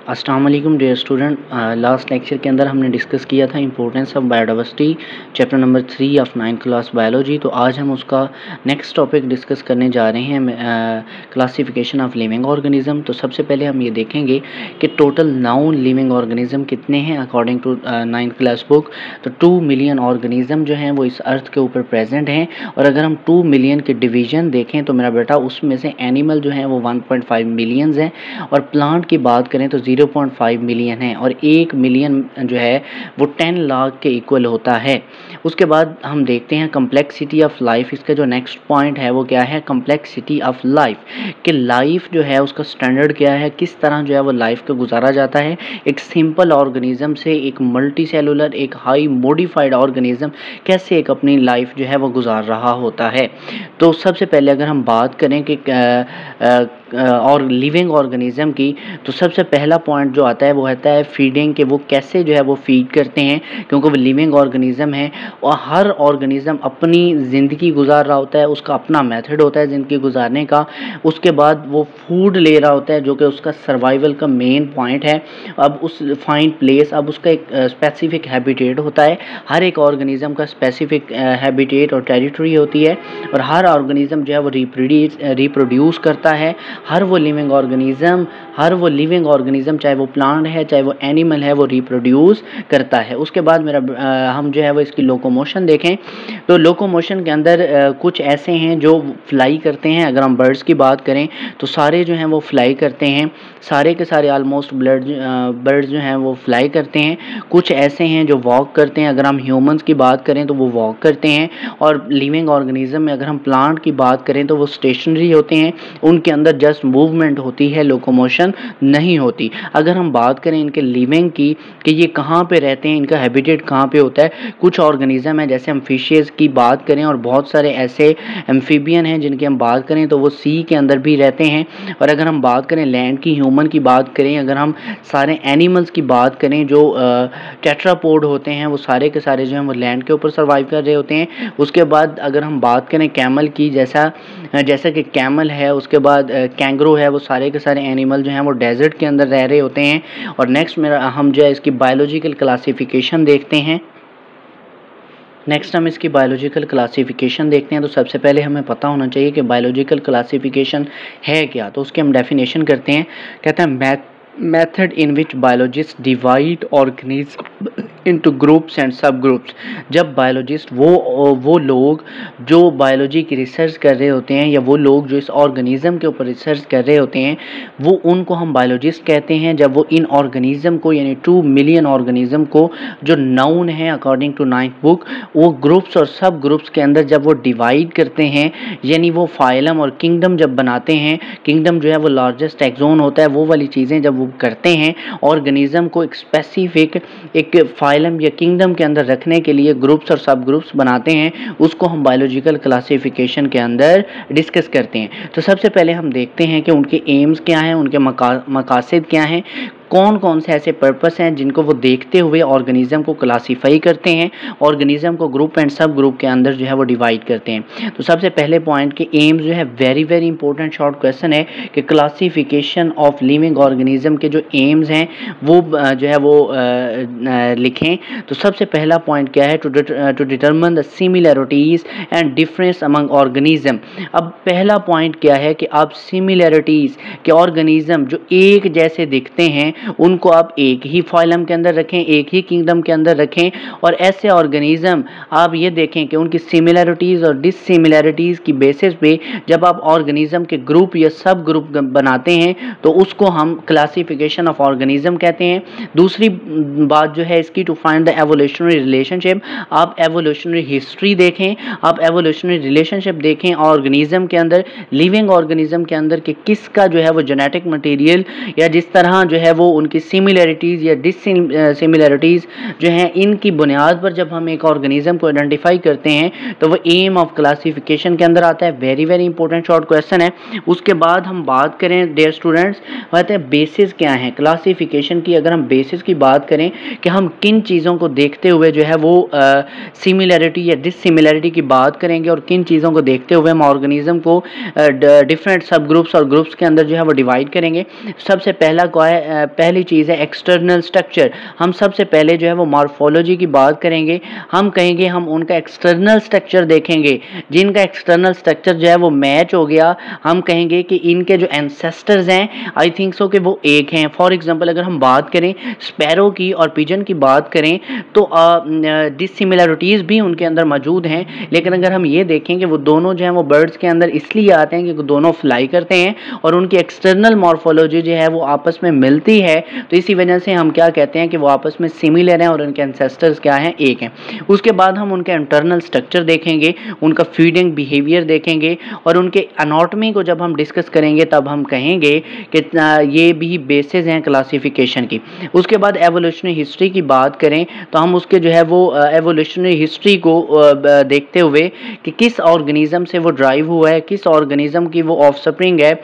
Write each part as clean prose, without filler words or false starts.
अस्सलाम वालेकुम dear student. Last lecture के अंदर हमने डिस्कस किया था importance of biodiversity, chapter number 3 of 9th class biology. तो आज हम उसका नेक्स्ट टॉपिक डिस्कस करने जा रहे हैं, क्लासिफिकेशन ऑफ लिविंग ऑर्गेनिज्म। तो सबसे पहले हम ये देखेंगे कि टोटल नाउन लिविंग ऑर्गेनिज्म कितने हैं according to 9th class book. तो 2 मिलियन ऑर्गेनिज्म जो हैं वो इस अर्थ के ऊपर प्रेजेंट हैं। और अगर हम 2 मिलियन के डिवीजन देखें तो मेरा बेटा उसमें से एनिमल जो हैं वो 1.5 मिलियंस हैं, और प्लांट की बात करें तो 0.5 मिलियन है, और 1 मिलियन जो है वो 10 लाख के इक्वल होता है। उसके बाद हम देखते हैं कम्प्लेक्सिटी ऑफ लाइफ। इसका जो नेक्स्ट पॉइंट है वो क्या है, कम्प्लेक्सिटी ऑफ लाइफ, कि लाइफ जो है उसका स्टैंडर्ड क्या है, किस तरह जो है वो लाइफ का गुजारा जाता है एक सिंपल ऑर्गेनिज्म से एक मल्टी सेलुलर, एक हाई मॉडिफाइड ऑर्गेनिज्म कैसे एक अपनी लाइफ जो है वो गुजार रहा होता है। तो सबसे पहले अगर हम बात करें कि और लिविंग ऑर्गेनिज्म की, तो सबसे पहला पॉइंट जो आता है वो आता है फीडिंग, कि वो कैसे जो है वो फीड करते हैं, क्योंकि वो लिविंग ऑर्गेनिज्म है और हर ऑर्गेनिज्म अपनी ज़िंदगी गुजार रहा होता है, उसका अपना मेथड होता है ज़िंदगी गुजारने का। उसके बाद वो फूड ले रहा होता है जो कि उसका सर्वाइवल का मेन पॉइंट है। अब उस फाइंड प्लेस, अब उसका एक स्पेसिफिक हैबिटेट होता है। हर एक ऑर्गेनिज्म का स्पेसिफिक हैबिटेट और टेरिटरी होती है, और हर ऑर्गेनिज्म जो है वो रिप्रोड्यूस करता है। हर वो लिविंग ऑर्गेनिज्म चाहे वो प्लांट है चाहे वो एनिमल है वो रिप्रोड्यूस करता है। उसके बाद हम जो है वो इसकी लोकोमोशन देखें तो लोकोमोशन के अंदर कुछ ऐसे हैं जो फ्लाई करते हैं। अगर हम बर्ड्स की बात करें तो सारे जो हैं वो फ्लाई करते हैं, सारे के सारे ऑलमोस्ट बर्ड्स जो हैं वो फ्लाई करते हैं। कुछ ऐसे हैं जो वॉक करते हैं। अगर हम ह्यूमंस की बात करें तो वो वॉक करते हैं, और लिविंग ऑर्गेनिज्म में अगर हम प्लांट की बात करें तो वो स्टेशनरी होते हैं, उनके अंदर जस्ट मूवमेंट होती है, लोकोमोशन नहीं होती। अगर हम बात करें इनके लिविंग की कि ये कहाँ पे रहते हैं, इनका हैबिटेट कहाँ पे होता है, कुछ ऑर्गेनिज्म है जैसे हम फिशेस की बात करें, और बहुत सारे ऐसे एम्फीबियन हैं जिनकी हम बात करें तो वो सी के अंदर भी रहते हैं। और अगर हम बात करें लैंड की, ह्यूमन की बात करें, अगर हम सारे एनिमल्स की बात करें जो टेट्रापोड होते हैं वो सारे के सारे जो हैं वो लैंड के ऊपर सर्वाइव कर रहे होते हैं। उसके बाद अगर हम बात करें कैमल की, जैसा कि कैमल है, उसके बाद कैंगरू है, वो सारे के सारे एनिमल जो हैं वो डेजर्ट के अंदर रह रहे होते हैं। और नेक्स्ट हम जो है इसकी बायोलॉजिकल क्लासिफिकेशन देखते हैं। नेक्स्ट हम इसकी बायोलॉजिकल क्लासिफिकेशन देखते हैं। तो सबसे पहले हमें पता होना चाहिए कि बायोलॉजिकल क्लासिफिकेशन है क्या। तो उसकी हम डेफिनेशन करते हैं। कहते हैं method in which biologist divide organism into groups and सब ग्रुप्स। जब बायोलॉजिस्ट वो लोग जो बायोलॉजी की रिसर्च कर रहे होते हैं, या वो लोग जो इस ऑर्गेनिज्म के ऊपर रिसर्च कर रहे होते हैं, वो उनको हम बायोलॉजिस्ट कहते हैं। जब वो इन ऑर्गेनिज्म को यानी 2 मिलियन ऑर्गेनिज्म को जो नाउन है अकॉर्डिंग टू 9th बुक, वो ग्रुप्स और सब ग्रुप्स के अंदर जब वो डिवाइड करते हैं, यानी वो फाइलम और किंगडम जब बनाते हैं, किंगडम जो है वो लार्जेस्ट टैक्सोन होता है, वो वाली चीज़ें जब वो करते हैं, ऑर्गेनिज्म को एक स्पेसिफिक एक फाइलम या किंगडम के अंदर रखने के लिए ग्रुप्स और सब ग्रुप्स बनाते हैं, उसको हम बायोलॉजिकल क्लासिफिकेशन के अंदर डिस्कस करते हैं। तो सबसे पहले हम देखते हैं कि उनके एम्स क्या हैं, उनके मकासद क्या हैं, कौन कौन से ऐसे पर्पस हैं जिनको वो देखते हुए ऑर्गेनिज्म को क्लासीफाई करते हैं, ऑर्गेनिज्म को ग्रुप एंड सब ग्रुप के अंदर जो है वो डिवाइड करते हैं। तो सबसे पहले पॉइंट के एम्स जो है very very important short question है कि क्लासिफिकेशन ऑफ लिविंग ऑर्गेनिज्म के जो एम्स हैं वो जो है वो लिखें। तो सबसे पहला पॉइंट क्या है, to determine the similarities and difference among organism. अब पहला पॉइंट क्या है कि आप सिमिलैरिटीज़ के ऑर्गेनिज्म जो एक जैसे दिखते हैं उनको आप एक ही फाइलम के अंदर रखें, एक ही किंगडम के अंदर रखें, और ऐसे ऑर्गेनिज्म आप ये देखें कि उनकी सिमिलैरिटीज़ और डिससिमिलैरिटीज़ की बेसिस पे जब आप ऑर्गेनिज्म के ग्रुप या सब ग्रुप बनाते हैं तो उसको हम क्लासिफिकेशन ऑफ ऑर्गेनिज्म कहते हैं। दूसरी बात जो है इसकी, to find the evolutionary relationship, आप एवोल्यूशनरी हिस्ट्री देखें, आप एवोल्यूशनरी रिलेशनशिप देखें ऑर्गेनिज्म के अंदर, लिविंग ऑर्गेनिज्म के अंदर, कि किसका जो है वो जेनेटिक मटेरियल या जिस तरह जो है वो उनकी सिमिलैरिटीज़ या डिससिमिलैरिटीज़ जो हैं, इनकी बुनियाद पर जब हम एक ऑर्गेनिज्म को आइडेंटिफाई करते हैं तो वो एम ऑफ क्लासिफिकेशन के अंदर आता है। Very very important short question है। उसके बाद हम बात करें डियर स्टूडेंट्स, कहते हैं बेसिस क्या हैं क्लासिफिकेशन की। अगर हम बेसिस की बात करें कि हम किन चीज़ों को देखते हुए जो है वो सिमिलैरिटी या डिससिमिलैरिटी की बात करेंगे, और किन चीज़ों को देखते हुए हम ऑर्गेनिज्म को डिफरेंट सब ग्रुप्स और ग्रुप्स के अंदर जो है वो डिवाइड करेंगे। सबसे पहला पहली चीज़ है एक्सटर्नल स्ट्रक्चर। हम सबसे पहले जो है वो मॉर्फोलॉजी की बात करेंगे, हम कहेंगे हम उनका एक्सटर्नल स्ट्रक्चर देखेंगे, जिनका एक्सटर्नल स्ट्रक्चर जो है वो मैच हो गया, हम कहेंगे कि इनके जो एंसेस्टर्स हैं आई थिंक सो कि वो एक हैं। फॉर एग्जांपल अगर हम बात करें स्पैरो की और पिजन की बात करें तो डिसिमिलरिटीज़ भी उनके अंदर मौजूद हैं, लेकिन अगर हम ये देखें कि वो दोनों जो हैं वो बर्ड्स के अंदर इसलिए आते हैं कि दोनों फ्लाई करते हैं और उनकी एक्सटर्नल मॉर्फोलॉजी जो है वो आपस में मिलती है, तो इसी वजह से हम क्या कहते हैं कि वो आपस में सिमिलर हैं और उनके एंसेस्टर्स क्या हैं, एक हैं। उसके बाद हम उनके इंटरनल स्ट्रक्चर देखेंगे, उनका फीडिंग बिहेवियर देखेंगे और उनके एनाटॉमी को जब हम डिस्कस करेंगे तब हम कहेंगे कि ये भी बेसिस हैं क्लासिफिकेशन की। उसके बाद एवोल्यूशनरी हिस्ट्री की बात करें तो हम उसके जो है वो एवोल्यूशनरी हिस्ट्री को देखते हुए कि किस ऑर्गेनिज्म से वो ड्राइव हुआ है, किस ऑर्गेनिज्म की वो ऑफस्प्रिंग है।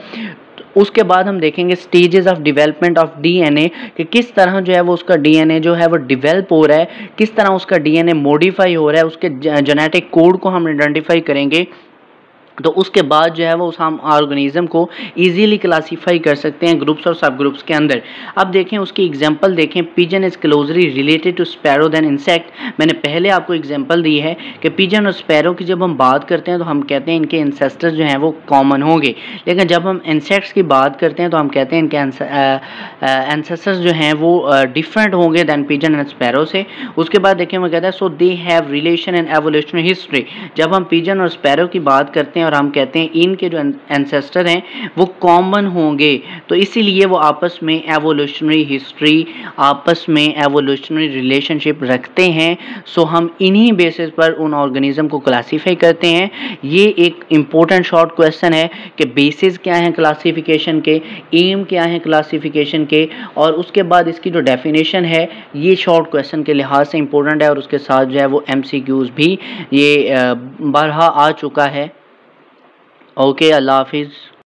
उसके बाद हम देखेंगे stages of development of DNA कि किस तरह जो है वो उसका डीएनए जो है वो डेवलप हो रहा है, किस तरह उसका डीएनए मॉडिफाई हो रहा है, उसके जेनेटिक कोड को हम आइडेंटिफाई करेंगे। तो उसके बाद जो है वो उस हम ऑर्गेनिज्म को इजीली क्लासीफाई कर सकते हैं ग्रुप्स और सब ग्रुप्स के अंदर। अब देखें उसकी एग्जांपल देखें, pigeon is closely related to sparrow than insect. मैंने पहले आपको एग्जांपल दी है कि पिजन और स्पैरो की जब हम बात करते हैं तो हम कहते हैं इनके एंसेस्टर्स जो हैं वो कॉमन होंगे, लेकिन जब हम इंसेक्ट्स की बात करते हैं तो हम कहते हैं इनके एंसेस्टर्स जो हैं वो डिफरेंट होंगे दैन पिजन एंड स्पैरो से। उसके बाद देखें वो कहता है so they have relation in evolutionary history. जब हम पिजन और स्पैरो की बात करते हैं और हम कहते हैं इनके जो एंसेस्टर हैं वो कॉमन होंगे, तो इसीलिए वो आपस में एवोल्यूशनरी हिस्ट्री, आपस में एवोल्यूशनरी रिलेशनशिप रखते हैं। सो हम इन्हीं बेसिस पर उन ऑर्गेनिज्म को क्लासीफाई करते हैं। ये एक इम्पोर्टेंट शॉर्ट क्वेश्चन है कि बेसिस क्या हैं क्लासिफिकेशन के, एम क्या है क्लासिफिकेशन के, और उसके बाद इसकी जो डेफिनेशन है ये शॉर्ट क्वेश्चन के लिहाज से इम्पोर्टेंट है और उसके साथ जो है वो MCQs भी ये बारहा आ चुका है। ओके, अल्लाह हाफिज़।